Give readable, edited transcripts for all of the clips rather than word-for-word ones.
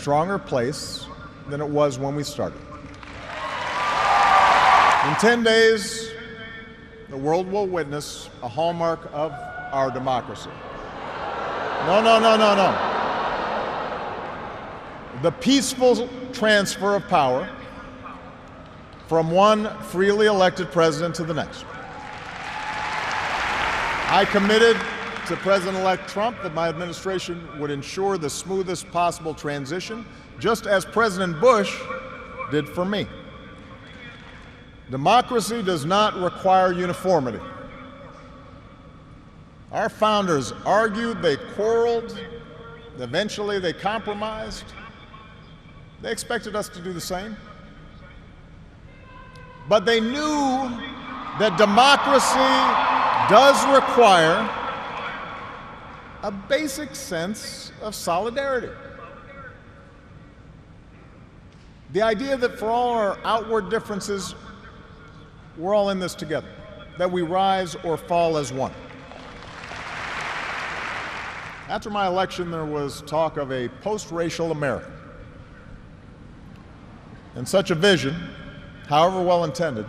stronger place than it was when we started. In 10 days, the world will witness a hallmark of our democracy. No. The peaceful transfer of power from one freely elected president to the next. I committed to President-elect Trump that my administration would ensure the smoothest possible transition, just as President Bush did for me. Democracy does not require uniformity. Our founders argued, they quarreled, eventually they compromised. They expected us to do the same. But they knew that democracy does require a basic sense of solidarity. The idea that for all our outward differences, we're all in this together, that we rise or fall as one. After my election, there was talk of a post-racial America. And such a vision, however well intended,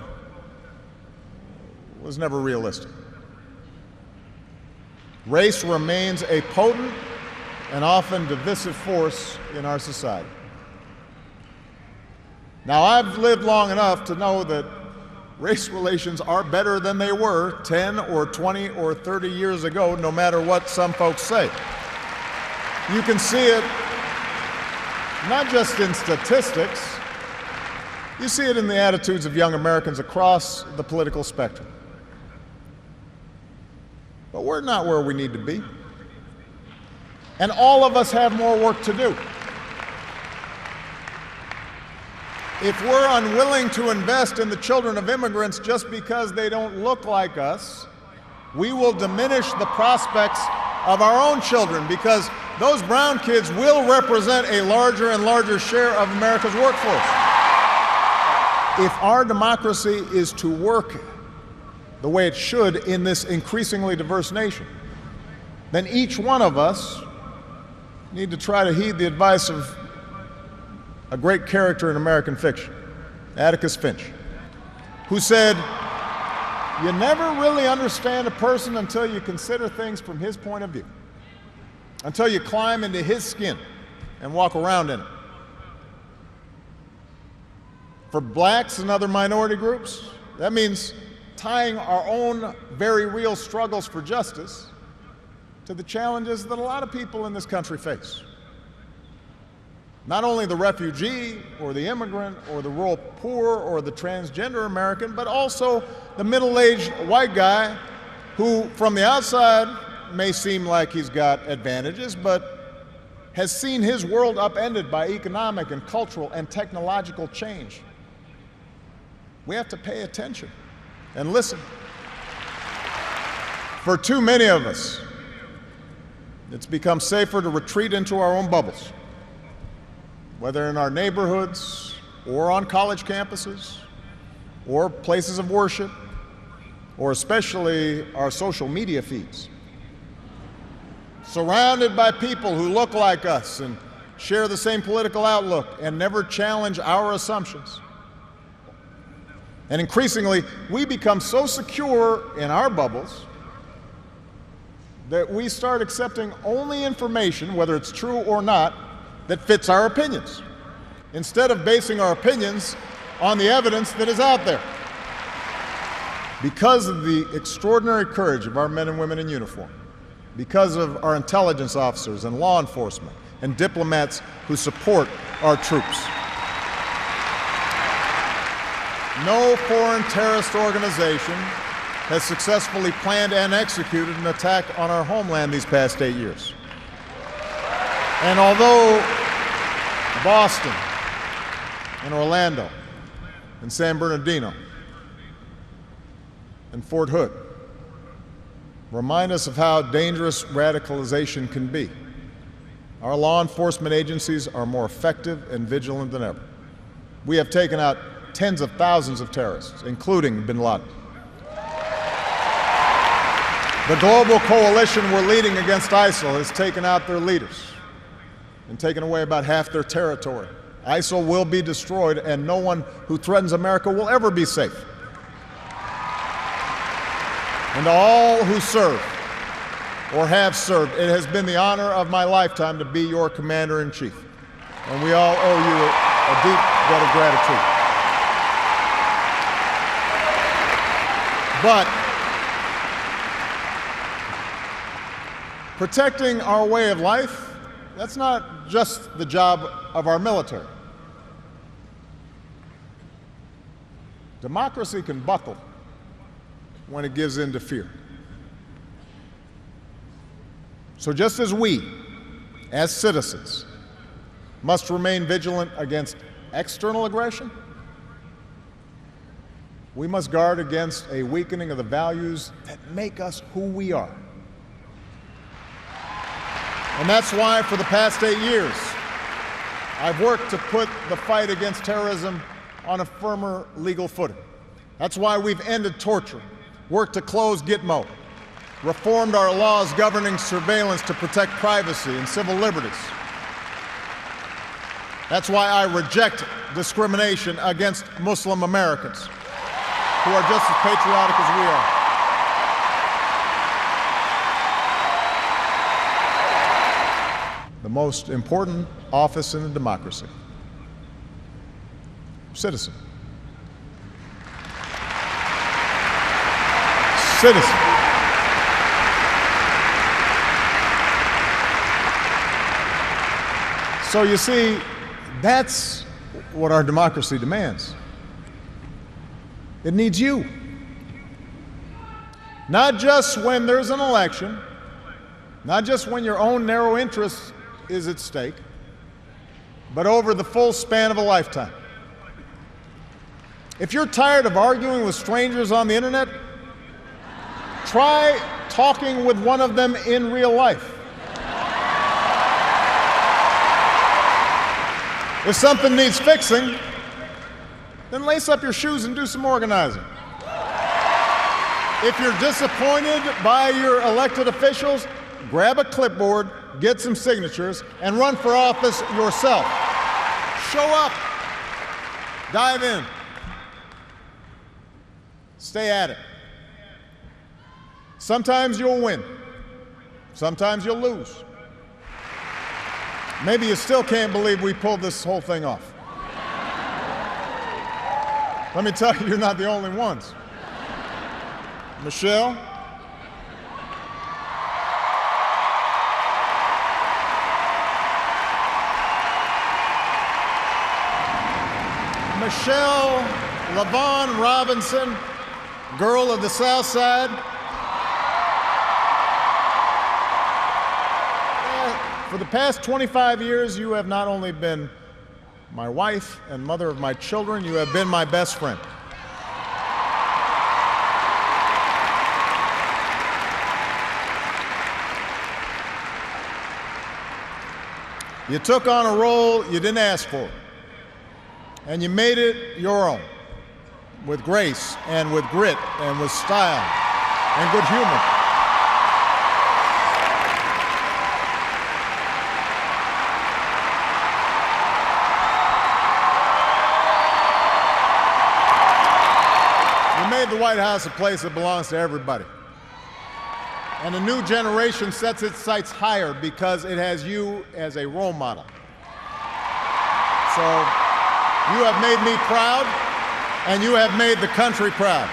was never realistic. Race remains a potent and often divisive force in our society. Now, I've lived long enough to know that race relations are better than they were 10 or 20 or 30 years ago, no matter what some folks say. You can see it not just in statistics, you see it in the attitudes of young Americans across the political spectrum. But we're not where we need to be. And all of us have more work to do. If we're unwilling to invest in the children of immigrants just because they don't look like us, we will diminish the prospects of our own children, because those brown kids will represent a larger and larger share of America's workforce. If our democracy is to work the way it should in this increasingly diverse nation, then each one of us need to try to heed the advice of a great character in American fiction, Atticus Finch, who said, "You never really understand a person until you consider things from his point of view, until you climb into his skin and walk around in it." For blacks and other minority groups, that means tying our own very real struggles for justice to the challenges that a lot of people in this country face. Not only the refugee or the immigrant or the rural poor or the transgender American, but also the middle-aged white guy who, from the outside, may seem like he's got advantages, but has seen his world upended by economic and cultural and technological change. We have to pay attention and listen. For too many of us, it's become safer to retreat into our own bubbles, whether in our neighborhoods or on college campuses or places of worship, or especially our social media feeds. Surrounded by people who look like us and share the same political outlook and never challenge our assumptions. And increasingly, we become so secure in our bubbles that we start accepting only information, whether it's true or not, that fits our opinions, instead of basing our opinions on the evidence that is out there. Because of the extraordinary courage of our men and women in uniform, because of our intelligence officers and law enforcement and diplomats who support our troops, no foreign terrorist organization has successfully planned and executed an attack on our homeland these past 8 years. And although Boston and Orlando and San Bernardino and Fort Hood remind us of how dangerous radicalization can be, our law enforcement agencies are more effective and vigilant than ever. We have taken out tens of thousands of terrorists, including bin Laden. The global coalition we're leading against ISIL has taken out their leaders and taken away about half their territory. ISIL will be destroyed, and no one who threatens America will ever be safe. And to all who serve or have served, it has been the honor of my lifetime to be your commander-in-chief. And we all owe you a deep debt of gratitude. But protecting our way of life, that's not just the job of our military. Democracy can buckle when it gives in to fear. So just as we, as citizens, must remain vigilant against external aggression, we must guard against a weakening of the values that make us who we are. And that's why for the past 8 years, I've worked to put the fight against terrorism on a firmer legal footing. That's why we've ended torture, worked to close Gitmo, reformed our laws governing surveillance to protect privacy and civil liberties. That's why I reject discrimination against Muslim Americans, who are just as patriotic as we are. The most important office in a democracy: citizen. Citizen. So you see, that's what our democracy demands. It needs you. Not just when there's an election, not just when your own narrow interest is at stake, but over the full span of a lifetime. If you're tired of arguing with strangers on the internet, try talking with one of them in real life. If something needs fixing, then lace up your shoes and do some organizing. If you're disappointed by your elected officials, grab a clipboard, get some signatures, and run for office yourself. Show up. Dive in. Stay at it. Sometimes you'll win. Sometimes you'll lose. Maybe you still can't believe we pulled this whole thing off. Let me tell you, you're not the only ones. Michelle, LaVaughn Robinson, girl of the South Side. For the past 25 years, you have not only been my wife and mother of my children, you have been my best friend. You took on a role you didn't ask for, and you made it your own, with grace and with grit and with style and good humor. You made the White House a place that belongs to everybody. And a new generation sets its sights higher because it has you as a role model. So you have made me proud, and you have made the country proud.